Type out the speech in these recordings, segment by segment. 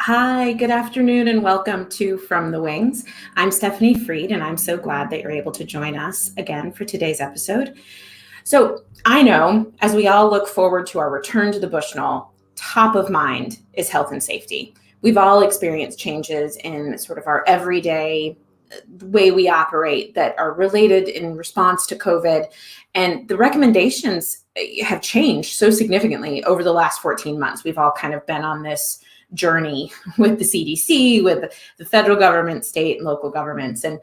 Hi, good afternoon, and welcome to From the Wings. I'm Stephanie Freed, and I'm so glad that you're able to join us again for today's episode. So I know as we all look forward to our return to the Bushnell, top of mind is health and safety. We've all experienced changes in sort of our everyday way we operate that are related in response to COVID. And the recommendations have changed so significantly over the last 14 months. We've all kind of been on this journey with the CDC, with the federal government, state and local governments. And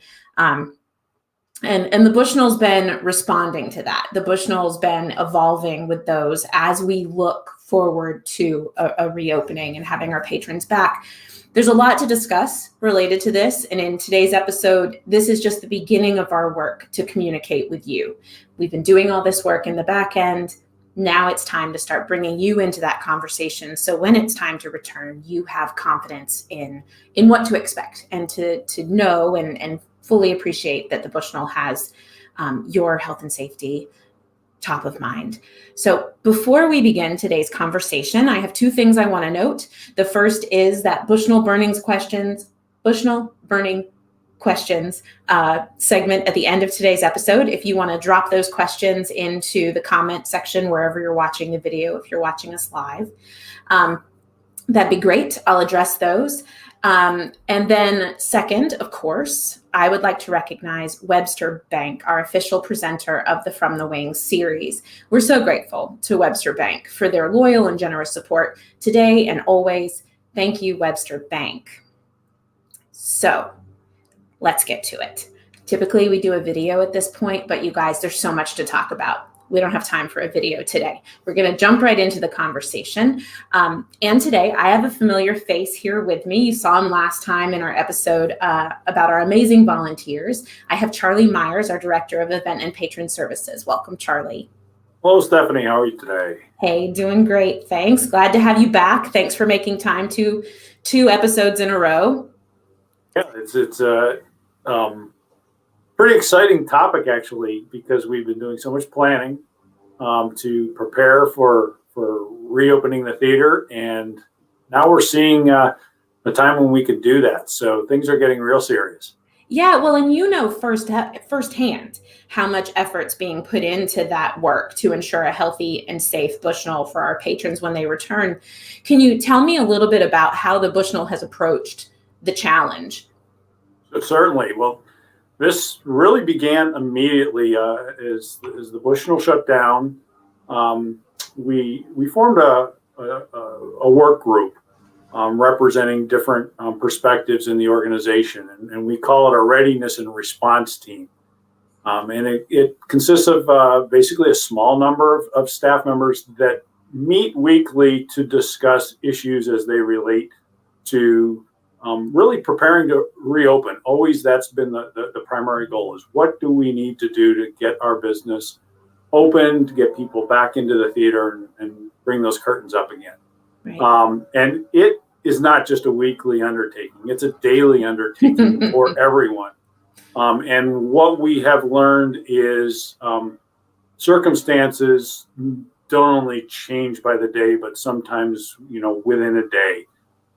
the Bushnell's been responding to that. The Bushnell's been evolving with those as we look forward to a reopening and having our patrons back. There's a lot to discuss related to this. And in today's episode, this is just the beginning of our work to communicate with you. We've been doing all this work in the back end. Now it's time to start bringing you into that conversation. So when it's time to return, you have confidence in what to expect and to know and fully appreciate that the Bushnell has your health and safety top of mind. So before we begin today's conversation, I have two things I want to note. The first is that Bushnell burning questions segment at the end of today's episode. If you want to drop those questions into the comment section wherever you're watching the video, if you're watching us live, that'd be great. I'll address those. And then second, of course, I would like to recognize Webster Bank, our official presenter of the From the Wings series. We're so grateful to Webster Bank for their loyal and generous support today and always. Thank you, Webster Bank. So let's get to it. Typically, we do a video at this point, but you guys, there's so much to talk about. We don't have time for a video today. We're going to jump right into the conversation. And today, I have a familiar face here with me. You saw him last time in our episode about our amazing volunteers. I have Charlie Myers, our Director of Event and Patron Services. Welcome, Charlie. Hello, Stephanie. How are you today? Hey, doing great. Thanks. Glad to have you back. Thanks for making time to 2 episodes in a row. Yeah, it's pretty exciting topic, actually, because we've been doing so much planning to prepare for reopening the theater. And now we're seeing the time when we could do that. So things are getting real serious. Yeah, well, and you know firsthand how much effort's being put into that work to ensure a healthy and safe Bushnell for our patrons when they return. Can you tell me a little bit about how the Bushnell has approached the challenge? Certainly. Well, this really began immediately as the Bushnell shut down. We formed a work group representing different perspectives in the organization, and we call it our Readiness and Response Team. And it consists of basically a small number of staff members that meet weekly to discuss issues as they relate to really preparing to reopen. Always that's been the primary goal, is what do we need to do to get our business open, to get people back into the theater and bring those curtains up again. Right. And it is not just a weekly undertaking, it's a daily undertaking for everyone. And what we have learned is circumstances don't only change by the day, but sometimes, within a day.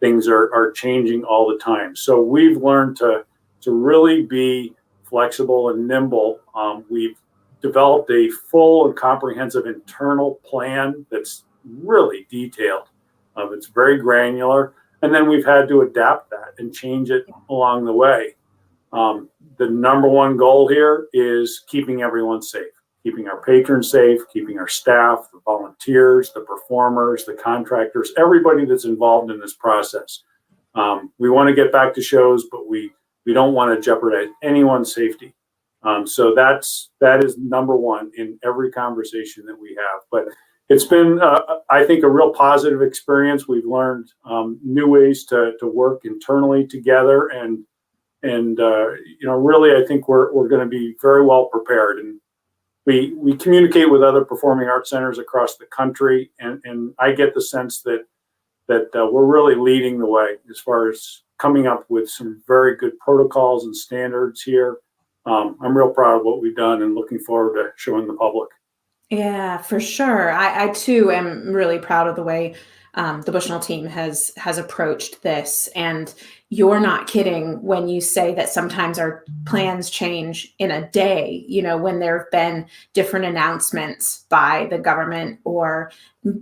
Things are changing all the time. So we've learned to really be flexible and nimble. We've developed a full and comprehensive internal plan that's really detailed. It's very granular. And then we've had to adapt that and change it along the way. The number one goal here is keeping everyone safe, keeping our patrons safe, keeping our staff, the volunteers, the performers, the contractors, everybody that's involved in this process. We want to get back to shows, but we don't want to jeopardize anyone's safety. So that is number one in every conversation that we have. But it's been, I think, a real positive experience. We've learned new ways to work internally together, and really, I think we're going to be very well prepared. And we communicate with other performing arts centers across the country, and I get the sense that we're really leading the way as far as coming up with some very good protocols and standards here. I'm real proud of what we've done and looking forward to showing the public. Yeah, for sure. I too am really proud of the way the Bushnell team has approached this. And you're not kidding when you say that sometimes our plans change in a day, when there have been different announcements by the government or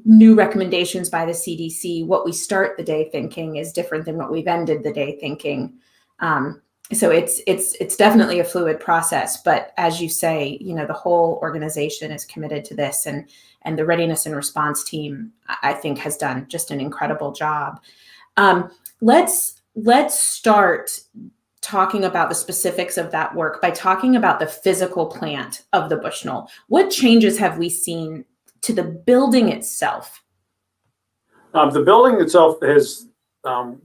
new recommendations by the CDC. What we start the day thinking is different than what we've ended the day thinking. So it's definitely a fluid process, but as you say, the whole organization is committed to this, and the readiness and response team, I think, has done just an incredible job. Let's start talking about the specifics of that work by talking about the physical plant of the Bushnell. What changes have we seen to the building itself? The building itself has,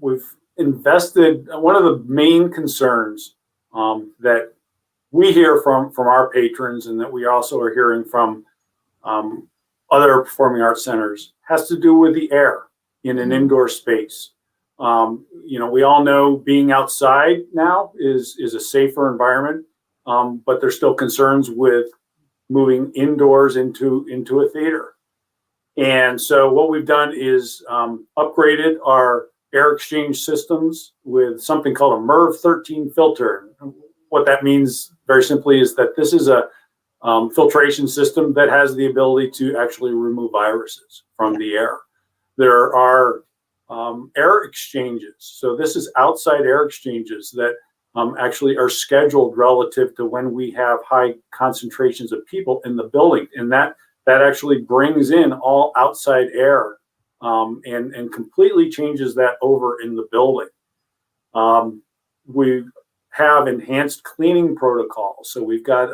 we've invested. One of the main concerns that we hear from our patrons, and that we also are hearing from other performing arts centers, has to do with the air in an indoor space. We all know being outside now is a safer environment, but there's still concerns with moving indoors into a theater. And so what we've done is upgraded our air exchange systems with something called a MERV 13 filter. What that means very simply is that this is a filtration system that has the ability to actually remove viruses from the air. There are air exchanges. So this is outside air exchanges that actually are scheduled relative to when we have high concentrations of people in the building. And that actually brings in all outside air and completely changes that over in the building. We have enhanced cleaning protocols. So we've got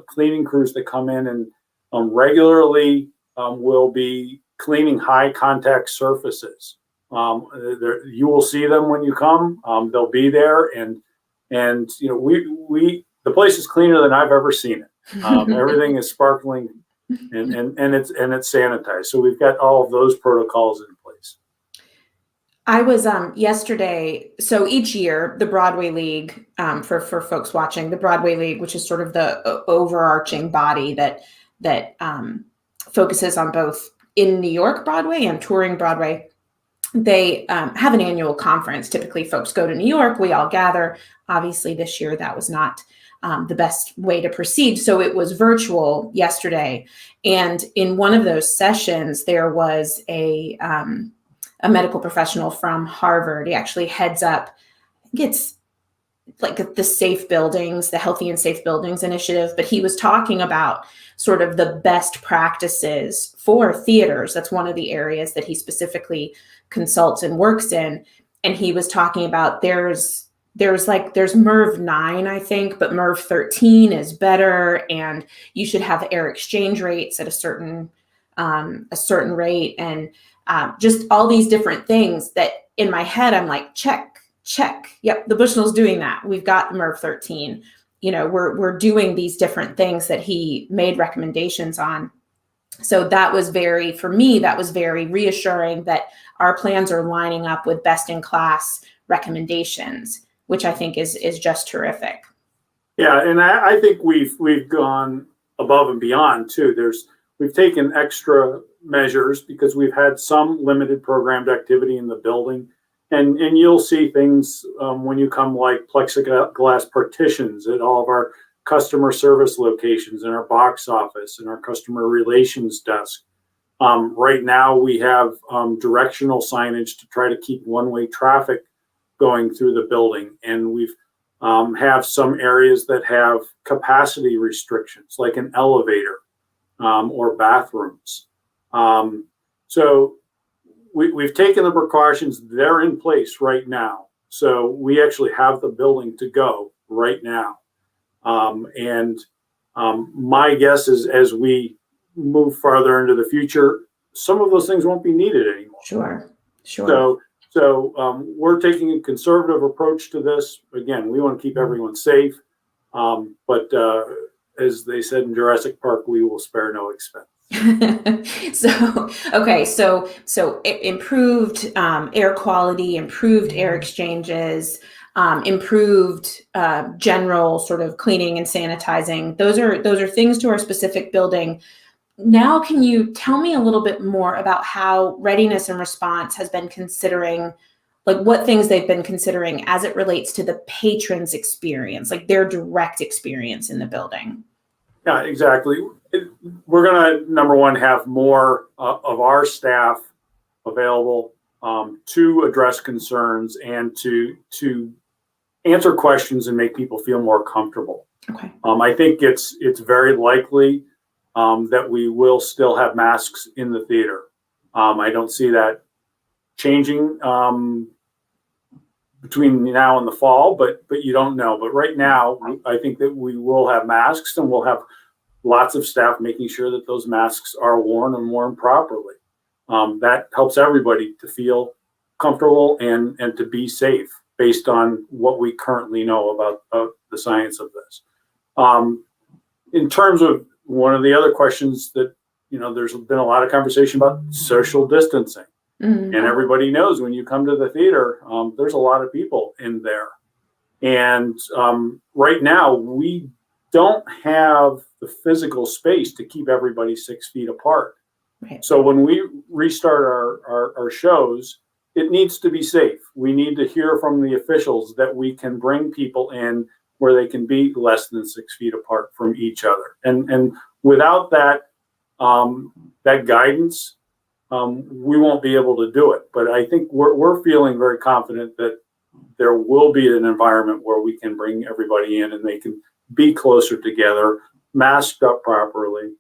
cleaning crews that come in and regularly will be cleaning high contact surfaces. You will see them when you come. They'll be there, and the place is cleaner than I've ever seen it. Everything is sparkling, and it's sanitized. So we've got all of those protocols in place. I was yesterday. So each year, the Broadway League, for folks watching, the Broadway League, which is sort of the overarching body that focuses on both in New York Broadway and touring Broadway. They have an annual conference. Typically, folks go to New York. We all gather. Obviously, this year that was not the best way to proceed, so it was virtual yesterday. And in one of those sessions, there was a medical professional from Harvard. He actually heads up, I think it's like the Safe Buildings, the Healthy and Safe Buildings Initiative, but he was talking about sort of the best practices for theaters. That's one of the areas that he specifically consults and works in. And he was talking about there's MERV 9, I think, but MERV 13 is better, and you should have air exchange rates at a certain rate, and just all these different things that in my head I'm like, check. Yep, the Bushnell's doing that. We've got the MERV 13. We're doing these different things that he made recommendations on. So that was very reassuring that our plans are lining up with best in class recommendations, which I think is just terrific. Yeah, and I think we've gone above and beyond too. We've taken extra measures because we've had some limited programmed activity in the building. And you'll see things when you come, like plexiglass partitions at all of our customer service locations, in our box office, and our customer relations desk. Right now we have directional signage to try to keep one-way traffic going through the building. And we've have some areas that have capacity restrictions, like an elevator or bathrooms. So we've taken the precautions. They're in place right now. So we actually have the building to go right now. My guess is, as we move farther into the future, some of those things won't be needed anymore. Sure. So we're taking a conservative approach to this. Again, we want to keep everyone safe. But as they said in Jurassic Park, we will spare no expense. So improved air quality, improved air exchanges, improved general sort of cleaning and sanitizing. Those are things to our specific building. now can you tell me a little bit more about how Readiness and Response has been considering, like what things they've been considering as it relates to the patrons' experience, like their direct experience in the building? Yeah, exactly. We're going to, number one, have more of our staff available to address concerns and to answer questions and make people feel more comfortable. Okay. I think it's very likely that we will still have masks in the theater. I don't see that changing between now and the fall, but you don't know. But right now, I think that we will have masks, and we'll have lots of staff making sure that those masks are worn and worn properly. That helps everybody to feel comfortable and to be safe based on what we currently know about the science of this. In terms of one of the other questions that, there's been a lot of conversation about social distancing. Mm-hmm. And everybody knows when you come to the theater, there's a lot of people in there. And right now, we don't have the physical space to keep everybody 6 feet apart. Right. So when we restart our shows, it needs to be safe. We need to hear from the officials that we can bring people in where they can be less than 6 feet apart from each other. And without that that guidance, we won't be able to do it. But I think we're feeling very confident that there will be an environment where we can bring everybody in and they can be closer together, masked up properly,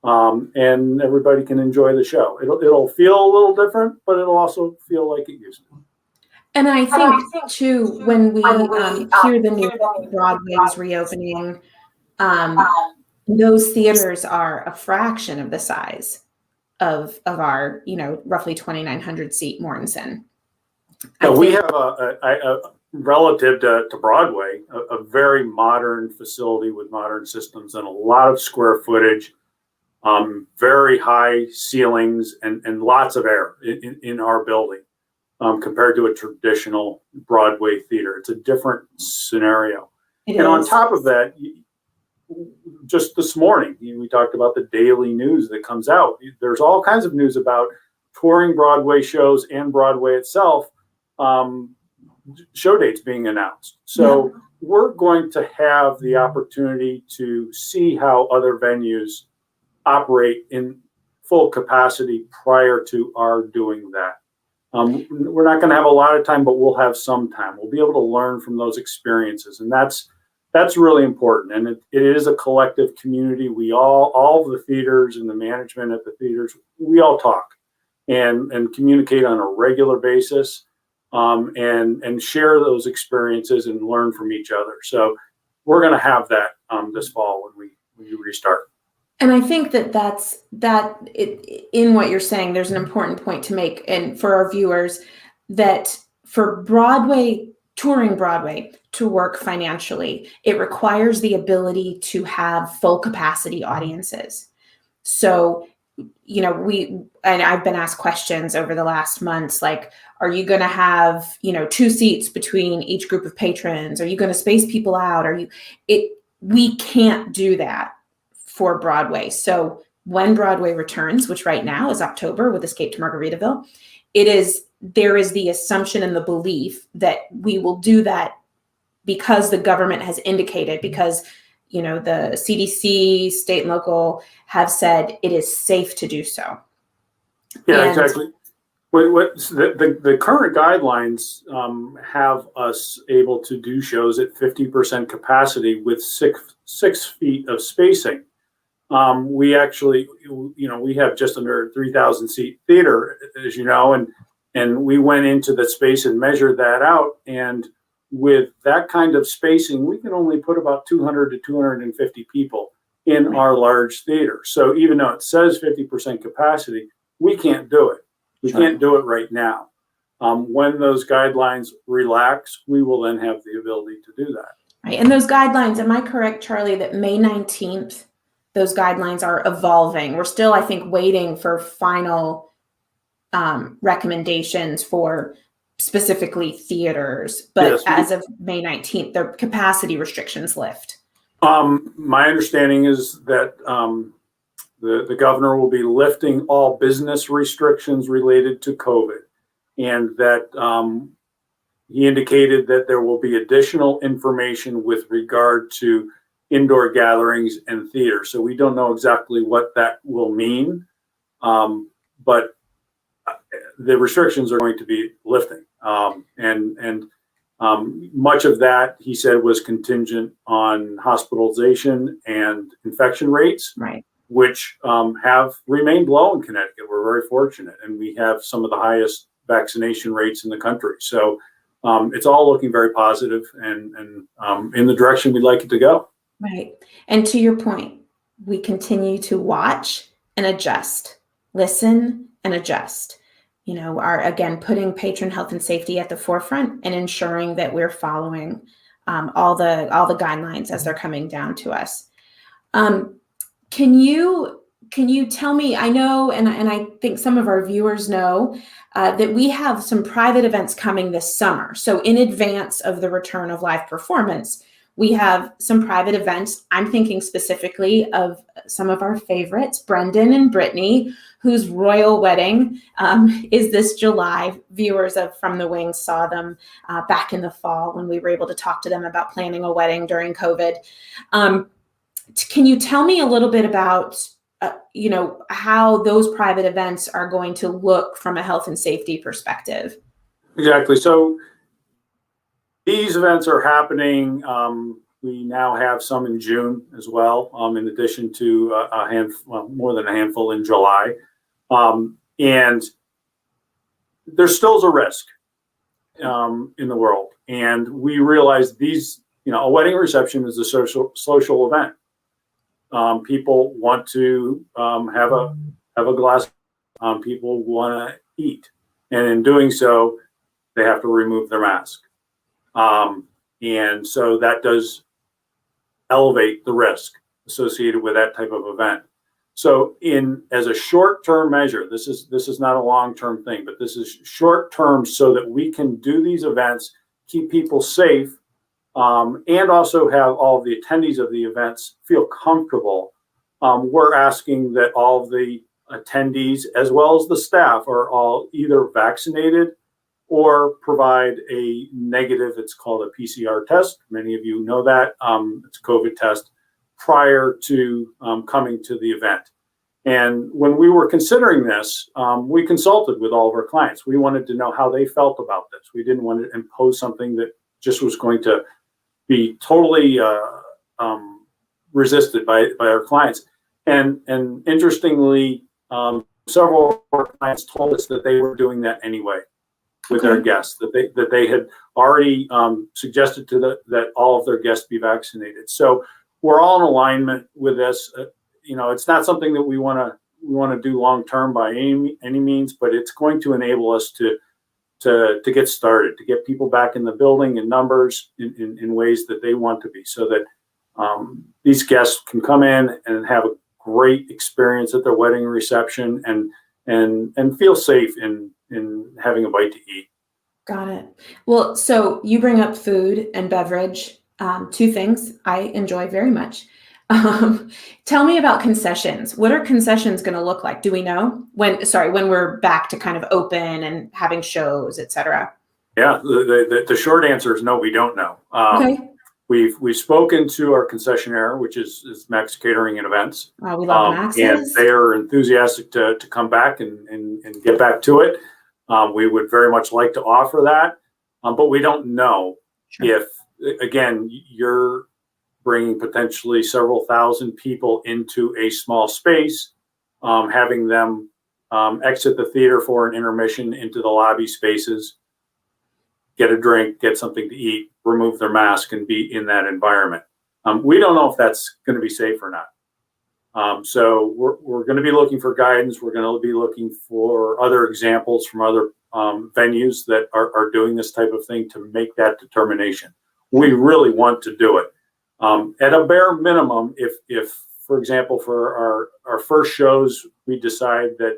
and everybody can enjoy the show. It'll feel a little different, but it'll also feel like it used to. And I think too, when we hear the news of Broadway's reopening, those theaters are a fraction of the size of our, roughly 2,900 seat Mortensen. We have a relative to Broadway, a very modern facility with modern systems and a lot of square footage, very high ceilings and lots of air in our building compared to a traditional Broadway theater. It's a different scenario. On top of that, just this morning, we talked about the daily news that comes out. There's all kinds of news about touring Broadway shows and Broadway itself, show dates being announced. So we're going to have the opportunity to see how other venues operate in full capacity prior to our doing that. We're not going to have a lot of time, but we'll have some time. We'll be able to learn from those experiences, and that's really important. And it is a collective community. We all of the theaters and the management at the theaters, we all talk and communicate on a regular basis, and share those experiences and learn from each other. So we're going to have that this fall when we restart. And I think that's in what you're saying, there's an important point to make, and for our viewers, that for touring Broadway to work financially, it requires the ability to have full capacity audiences. So, I've been asked questions over the last months, like, are you going to have, 2 seats between each group of patrons? Are you going to space people out? We can't do that for Broadway. So when Broadway returns, which right now is October with Escape to Margaritaville, there is the assumption and the belief that we will do that because the government has indicated, because the CDC, state and local, have said it is safe to do so. Yeah, exactly. The current guidelines have us able to do shows at 50% capacity with six feet of spacing. We actually, we have just under 3,000 seat theater, as you know, and we went into the space and measured that out. And with that kind of spacing, we can only put about 200 to 250 people in our large theater. So even though it says 50% capacity, we can't do it. We can't do it right now. When those guidelines relax, we will then have the ability to do that. Right. And those guidelines, am I correct, Charlie, that May 19th, those guidelines are evolving? We're still, I think, waiting for final recommendations for specifically theaters. But yes, as of May 19th, the capacity restrictions lift. My understanding is that The governor will be lifting all business restrictions related to COVID, and that he indicated that there will be additional information with regard to indoor gatherings and theater. So we don't know exactly what that will mean, but the restrictions are going to be lifting. And much of that, he said, was contingent on hospitalization and infection rates, Right. which have remained low in Connecticut. We're very fortunate, and we have some of the highest vaccination rates in the country. So it's all looking very positive and in the direction we'd like it to go. Right. And to your point, we continue to watch and adjust, listen and adjust. You know, again, putting patron health and safety at the forefront and ensuring that we're following all the guidelines as they're coming down to us. Can you tell me, I know, and I think some of our viewers know, that we have some private events coming this summer. So in advance of the return of live performance, we have some private events. I'm thinking specifically of some of our favorites, Brendan and Brittany, whose royal wedding is this July. Viewers of From the Wings saw them back in the fall when we were able to talk to them about planning a wedding during COVID. Can you tell me a little bit about how those private events are going to look from a health and safety perspective? Exactly. So these events are happening. We now have some in June as well, in addition to more than a handful in July. And there still is a risk in the world. And we realize these, a wedding reception is a social event. People want to have a glass. People want to eat, and in doing so, they have to remove their mask. And so that does elevate the risk associated with that type of event. So as a short-term measure, this is not a long-term thing, but this is short-term so that we can do these events, keep people safe, and also have all of the attendees of the events feel comfortable. We're asking that all of the attendees, as well as the staff, are all either vaccinated or provide a negative, it's called a PCR test. Many of you know that. It's a COVID test prior to coming to the event. And when we were considering this, we consulted with all of our clients. We wanted to know how they felt about this. We didn't want to impose something that just was going to be totally resisted by our clients. And interestingly, several of our clients told us that they were doing that anyway with their guests, that they had already suggested that all of their guests be vaccinated. So we're all in alignment with this. It's not something that we want to do long term by any means, but it's going to enable us to get started, to get people back in the building in numbers in ways that they want to be, so that these guests can come in and have a great experience at their wedding reception and feel safe in having a bite to eat. Got it. Well, so you bring up food and beverage, two things I enjoy very much. Tell me about concessions. What are concessions going to look like? Do we know when we're back to kind of open and having shows, et cetera? Yeah, the short answer is no, we don't know. Okay. We've spoken to our concessionaire, which is Max Catering and Events. We love Max's. And they are enthusiastic to come back and get back to it. We would very much like to offer that, but we don't know if, again, you're bringing potentially several thousand people into a small space, having them exit the theater for an intermission into the lobby spaces, get a drink, get something to eat, remove their mask, and be in that environment. We don't know if that's going to be safe or not. So we're going to be looking for guidance. We're going to be looking for other examples from other venues that are doing this type of thing to make that determination. We really want to do it. At a bare minimum, if for example, for our first shows, we decide that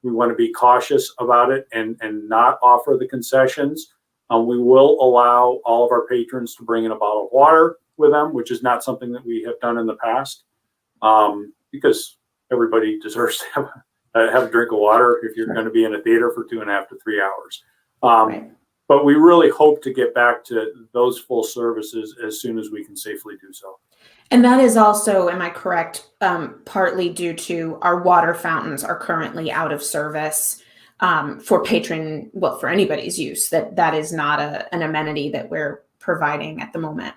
we want to be cautious about it and not offer the concessions, we will allow all of our patrons to bring in a bottle of water with them, which is not something that we have done in the past, because everybody deserves to have a drink of water if you're going to be in a theater for 2.5 to 3 hours. Right. But we really hope to get back to those full services as soon as we can safely do so. And that is also, am I correct, partly due to our water fountains are currently out of service for for anybody's use. That is not an amenity that we're providing at the moment.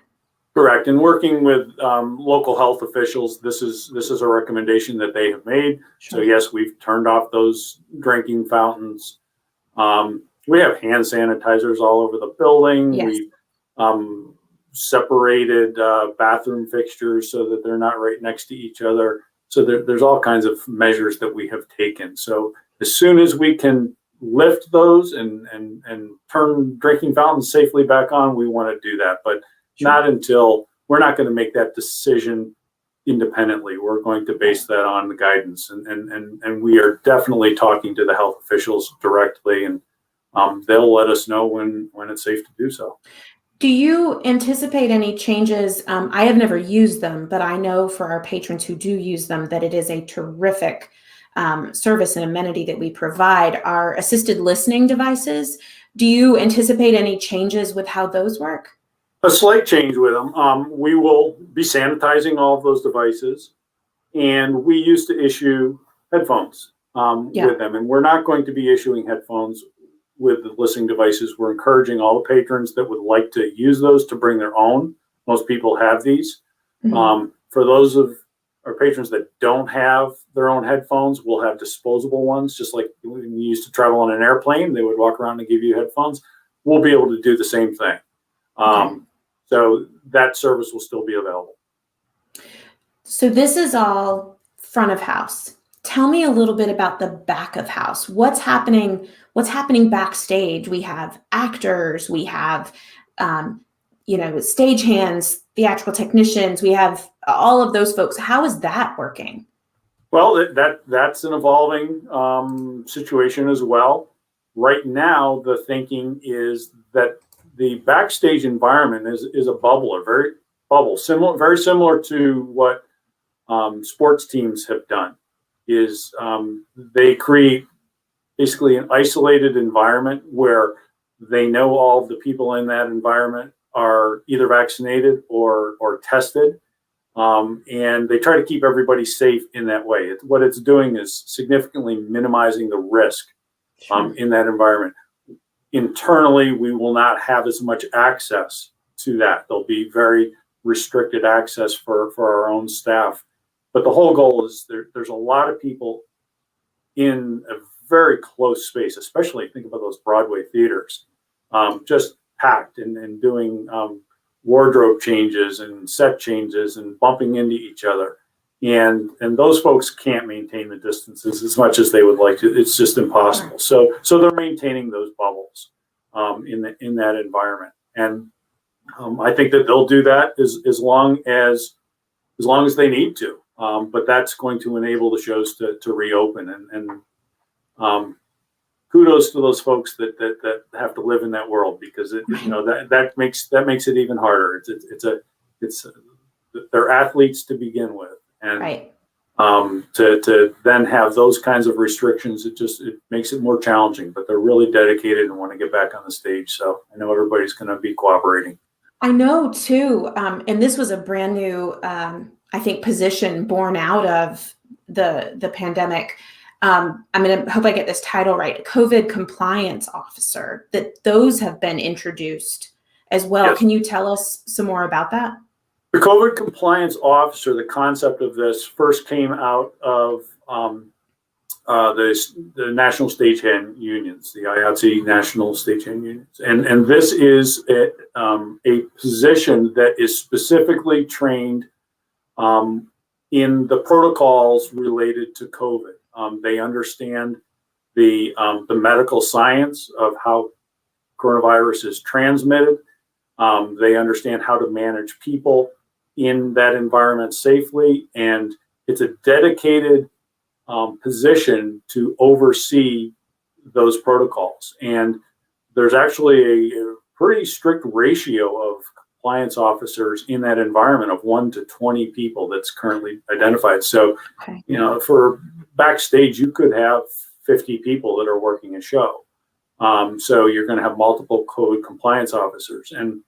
Correct. And working with local health officials, this is a recommendation that they have made. Sure. So yes, we've turned off those drinking fountains. We have hand sanitizers all over the building. Yes. We separated bathroom fixtures so that they're not right next to each other. So there's all kinds of measures that we have taken. So as soon as we can lift those and turn drinking fountains safely back on, we want to do that. But Sure. not until we're not going to make that decision independently. We're going to base that on the guidance, and we are definitely talking to the health officials directly, and they'll let us know when it's safe to do so. Do you anticipate any changes? I have never used them, but I know for our patrons who do use them that it is a terrific service and amenity that we provide. Our assisted listening devices, do you anticipate any changes with how those work? A slight change with them. We will be sanitizing all of those devices, and we used to issue headphones with them, and we're not going to be issuing headphones with the listening devices. We're encouraging all the patrons that would like to use those to bring their own. Most people have these. Mm-hmm. For those of our patrons that don't have their own headphones, we'll have disposable ones, just like when you used to travel on an airplane, they would walk around and give you headphones. We'll be able to do the same thing. Okay. So that service will still be available. So this is all front of house. Tell me a little bit about the back of house. What's happening backstage? We have actors, we have stagehands, theatrical technicians, we have all of those folks. How is that working? Well, that's an evolving situation as well. Right now, the thinking is that the backstage environment is a bubble, very similar to what sports teams have done. They create basically an isolated environment where they know all of the people in that environment are either vaccinated or tested, and they try to keep everybody safe in that way. What it's doing is significantly minimizing the risk in that environment. Internally, we will not have as much access to that. There'll be very restricted access for our own staff. But the whole goal is there's a lot of people in a very close space, especially think about those Broadway theaters, just packed and doing wardrobe changes and set changes and bumping into each other. And those folks can't maintain the distances as much as they would like to. It's just impossible. So they're maintaining those bubbles in that environment. And I think that they'll do that as long as they need to. But that's going to enable the shows to reopen. And kudos to those folks that have to live in that world, because that makes it even harder. They're athletes to begin with. And to then have those kinds of restrictions, it makes it more challenging. But they're really dedicated and want to get back on the stage. So I know everybody's going to be cooperating. I know too, and this was a brand new, I think, position born out of the pandemic. I'm going to hope I get this title right. COVID compliance officer. That those have been introduced as well. Yes. Can you tell us some more about that? The COVID compliance officer, the concept of this first came out of the national stagehand unions, the IATSE national stagehand unions. And this is a position that is specifically trained in the protocols related to COVID. They understand the medical science of how coronavirus is transmitted. They understand how to manage people in that environment safely, and it's a dedicated position to oversee those protocols. And there's actually a pretty strict ratio of compliance officers in that environment of 1 to 20 people that's currently identified. So, you know, for Backstage, you could have 50 people that are working a show. So you're going to have multiple COVID compliance officers, and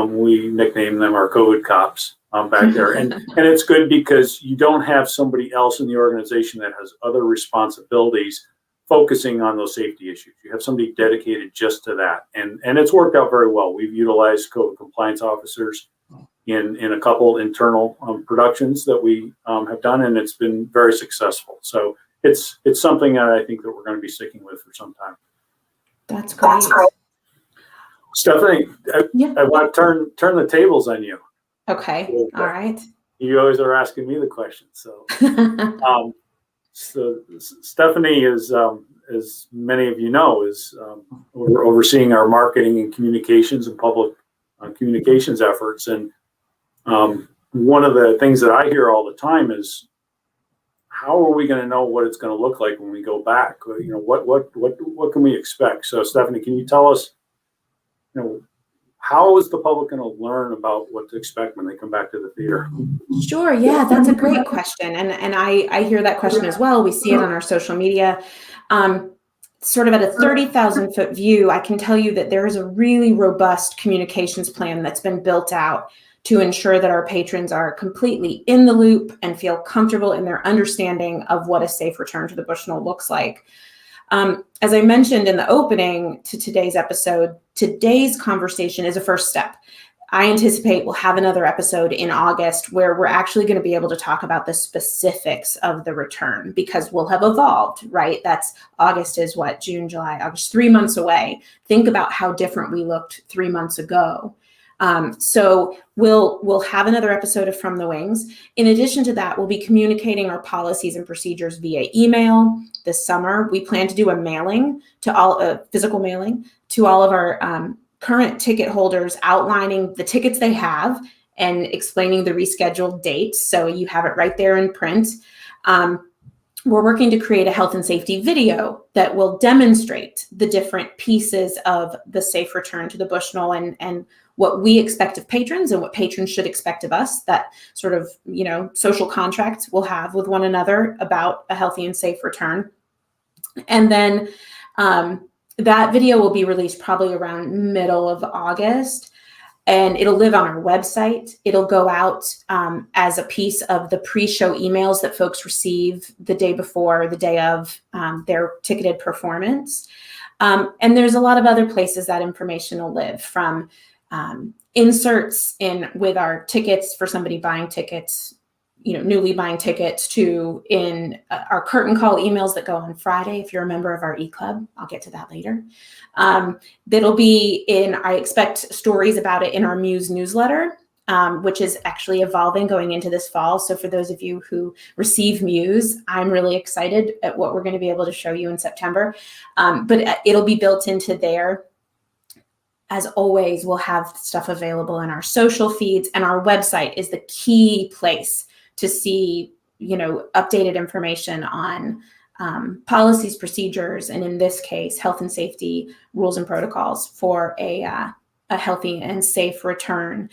we nickname them our COVID cops back there. And it's good because you don't have somebody else in the organization that has other responsibilities focusing on those safety issues. You have somebody dedicated just to that. And it's worked out very well. We've utilized COVID compliance officers in a couple internal productions that we have done, and it's been very successful. So it's something that I think that we're going to be sticking with for some time. That's great. Stephanie, I want to turn the tables on you. Okay. All right. You always are asking me the questions. So, so Stephanie is, as many of you know, is we're overseeing our marketing and communications and public communications efforts. And one of the things that I hear all the time is, how are we going to know what it's going to look like when we go back? You know, what can we expect? So, Stephanie, can you tell us, you know, how is the public going to learn about what to expect when they come back to the theater? Sure. Yeah, that's a great question. And I hear that question as well. We see it on our social media. Sort of at a 30,000 foot view, I can tell you that there is a really robust communications plan that's been built out to ensure that our patrons are completely in the loop and feel comfortable in their understanding of what a safe return to the Bushnell looks like. As I mentioned in the opening to today's episode, today's conversation is a first step. I anticipate we'll have another episode in August where we're actually going to be able to talk about the specifics of the return, because we'll have evolved, right? That's August is what, June, July, August, 3 months away. Think about how different we looked 3 months ago. So we'll have another episode of From the Wings. In addition to that, we'll be communicating our policies and procedures via email this summer. We plan to do a mailing to all physical mailing to all of our current ticket holders, outlining the tickets they have and explaining the rescheduled dates. So you have it right there in print. We're working to create a health and safety video that will demonstrate the different pieces of the safe return to the Bushnell and what we expect of patrons and what patrons should expect of us, that sort of, you know, social contract we'll have with one another about a healthy and safe return. And then that video will be released probably around middle of August, and it'll live on our website. It'll go out as a piece of the pre-show emails that folks receive the day before, the day of their ticketed performance. And there's a lot of other places that information will live, from inserts in with our tickets for somebody buying tickets, you know, newly buying tickets, to in our curtain call emails that go on Friday. If you're a member of our e-club, I'll get to that later. That'll be in, I expect stories about it in our Muse newsletter, which is actually evolving going into this fall. So for those of you who receive Muse, I'm really excited at what we're going to be able to show you in September. But it'll be built into there. As always, we'll have stuff available in our social feeds, and our website is the key place to see, you know, updated information on policies, procedures, and in this case, health and safety rules and protocols for a healthy and safe return.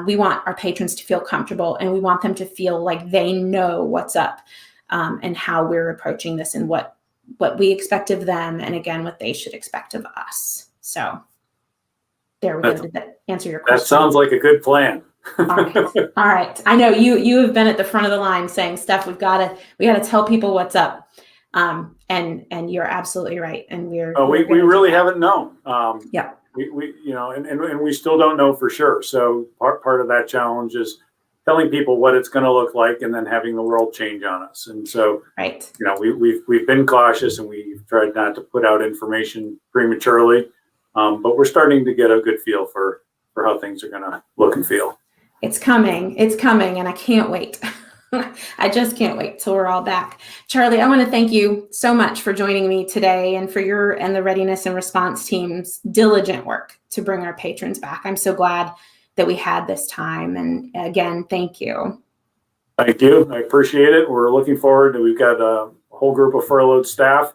We want our patrons to feel comfortable, and we want them to feel like they know what's up and how we're approaching this, and what we expect of them, and again, what they should expect of us. So there we go. Did that answer your question? That sounds like a good plan. All right. I know you have been at the front of the line saying, Steph, we gotta tell people what's up. And you're absolutely right. And we really haven't known. Yeah. We you know, and we still don't know for sure. So part of that challenge is telling people what it's going to look like, and then having the world change on us. And so, right. You know, we've been cautious, and we've tried not to put out information prematurely. But we're starting to get a good feel for how things are going to look and feel. It's coming, and I can't wait. I just can't wait till we're all back. Charlie, I want to thank you so much for joining me today, and for your and the readiness and response team's diligent work to bring our patrons back. I'm so glad that we had this time. And again, thank you. Thank you. I appreciate it. We're looking forward to, we've got a whole group of furloughed staff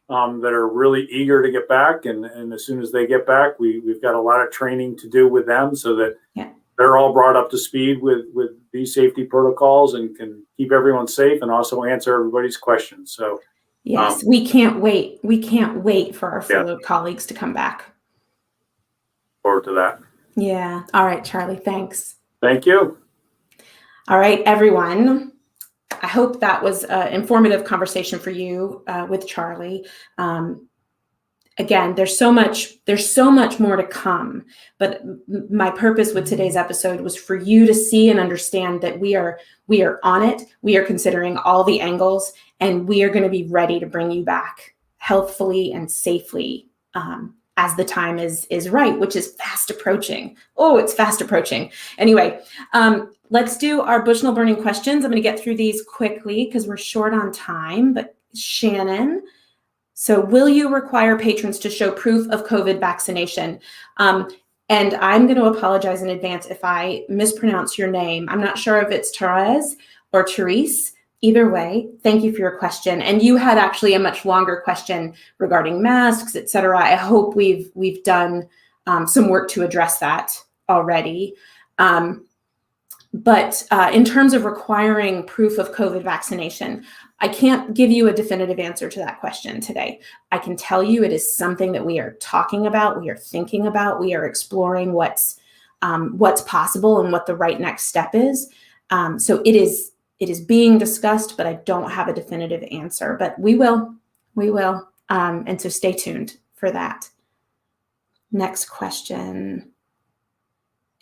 that are really eager to get back. And as soon as they get back, we've got a lot of training to do with them, so that they're all brought up to speed with these safety protocols and can keep everyone safe and also answer everybody's questions. So yes, we can't wait. We can't wait for our fellow colleagues to come back. Forward to that. Yeah. All right, Charlie, thanks. Thank you. All right, everyone. I hope that was an informative conversation for you with Charlie. Again, there's so much more to come, but my purpose with today's episode was for you to see and understand that we are on it. We are considering all the angles, and we are going to be ready to bring you back healthfully and safely as the time is right, which is fast approaching. Oh, it's fast approaching. Anyway, let's do our Bushnell burning questions. I'm going to get through these quickly because we're short on time, but Shannon, so will you require patrons to show proof of COVID vaccination? And I'm going to apologize in advance if I mispronounce your name. I'm not sure if it's Therese or Therese. Either way, thank you for your question. And you had actually a much longer question regarding masks, et cetera. I hope we've done some work to address that already. But in terms of requiring proof of COVID vaccination, I can't give you a definitive answer to that question today. I can tell you it is something that we are talking about, we are thinking about, we are exploring what's possible and what the right next step is. So it is being discussed, but I don't have a definitive answer. But we will, and so stay tuned for that. Next question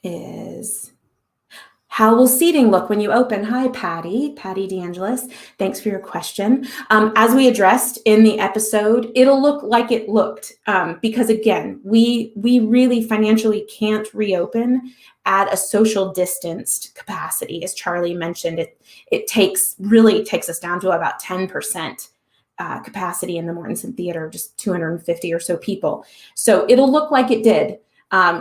is, how will seating look when you open? Hi, Patty DeAngelis. Thanks for your question. As we addressed in the episode, it'll look like it looked because, again, we really financially can't reopen at a social distanced capacity. As Charlie mentioned, it takes us down to about 10% capacity in the Mortensen Theater, just 250 or so people. So it'll look like it did.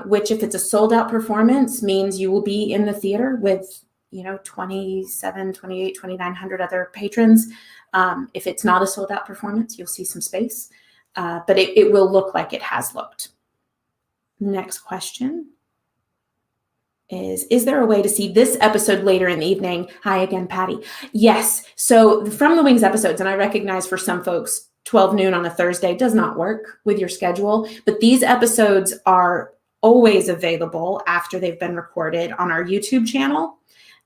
Which, if it's a sold out performance, means you will be in the theater with, 27, 28, 2,900 other patrons. If it's not a sold out performance, you'll see some space, but it will look like it has looked. Next question is there a way to see this episode later in the evening? Hi again, Patty. Yes. So From the Wings episodes, and I recognize for some folks, 12 noon on a Thursday does not work with your schedule, but these episodes are always available after they've been recorded on our YouTube channel,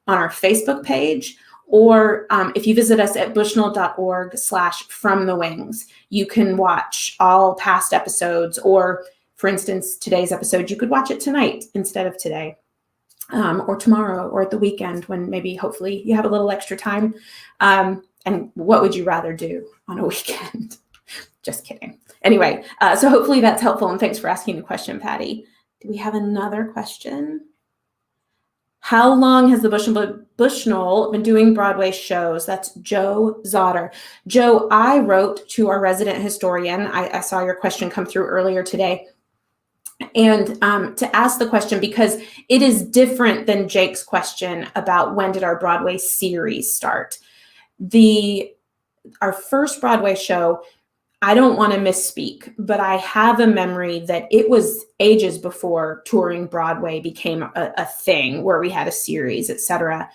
on our Facebook page, or if you visit us at bushnell.org/fromthewings, you can watch all past episodes, or for instance, today's episode, you could watch it tonight instead of today, or tomorrow, or at the weekend when maybe hopefully you have a little extra time. And what would you rather do on a weekend? Just kidding. Anyway, so hopefully that's helpful, and thanks for asking the question, Patty. Do we have another question? How long has the Bushnell been doing Broadway shows? That's Joe Zotter. Joe, I wrote to our resident historian. I saw your question come through earlier today. And to ask the question, because it is different than Jake's question about when did our Broadway series start. Our first Broadway show, I don't want to misspeak, but I have a memory that it was ages before touring Broadway became a thing where we had a series, et cetera.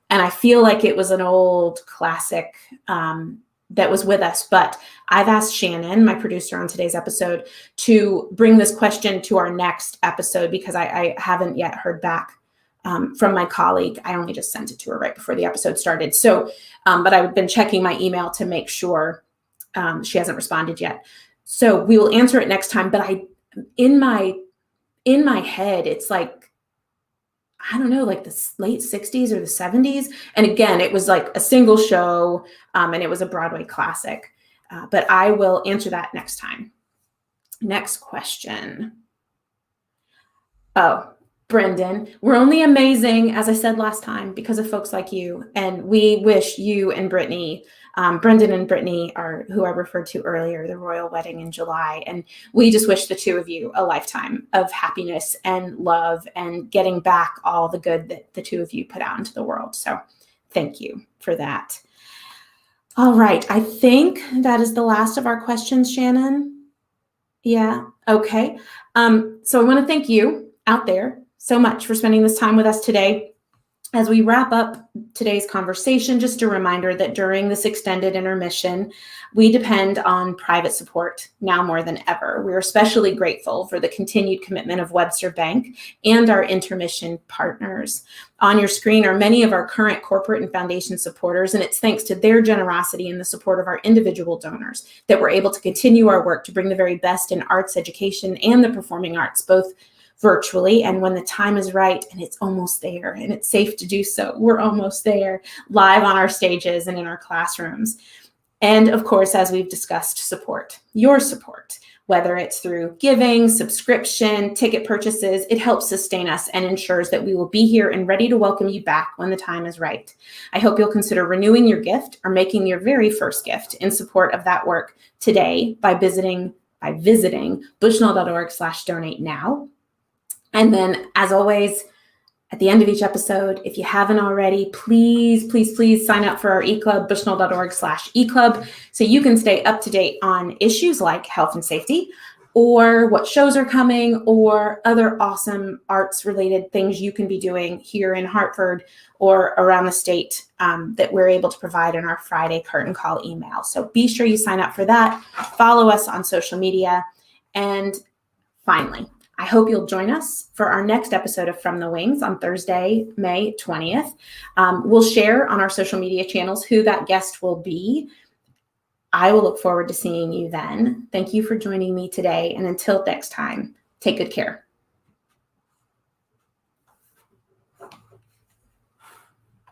And I feel like it was an old classic that was with us. But I've asked Shannon, my producer on today's episode, to bring this question to our next episode because I haven't yet heard back from my colleague. I only just sent it to her right before the episode started. So, but I've been checking my email to make sure she hasn't responded yet. So we will answer it next time. But in my head, it's like, I don't know, like the late 60s or the 70s. And again, it was like a single show and it was a Broadway classic. But I will answer that next time. Next question. Oh, Brendan, we're only amazing, as I said last time, because of folks like you. And we wish you and Brittany, Brendan and Brittany are who I referred to earlier, the royal wedding in July. And we just wish the two of you a lifetime of happiness and love and getting back all the good that the two of you put out into the world. So thank you for that. All right. I think that is the last of our questions, Shannon. Yeah. Okay. So I want to thank you out there so much for spending this time with us today. As we wrap up today's conversation, just a reminder that during this extended intermission, we depend on private support now more than ever. We're especially grateful for the continued commitment of Webster Bank and our intermission partners. On your screen are many of our current corporate and foundation supporters, and it's thanks to their generosity and the support of our individual donors that we're able to continue our work to bring the very best in arts education and the performing arts, both virtually and when the time is right and it's almost there and it's safe to do so. We're almost there, live on our stages and in our classrooms. And of course, as we've discussed, support, your support, whether it's through giving, subscription, ticket purchases, it helps sustain us and ensures that we will be here and ready to welcome you back when the time is right. I hope you'll consider renewing your gift or making your very first gift in support of that work today by visiting bushnell.org/donate now. And then, as always, at the end of each episode, if you haven't already, please, please, please sign up for our eClub, bushnell.org/eClub, so you can stay up to date on issues like health and safety, or what shows are coming, or other awesome arts-related things you can be doing here in Hartford or around the state that we're able to provide in our Friday curtain call email. So be sure you sign up for that. Follow us on social media. And finally, I hope you'll join us for our next episode of From the Wings on Thursday, May 20th. We'll share on our social media channels who that guest will be. I will look forward to seeing you then. Thank you for joining me today. And until next time, take good care.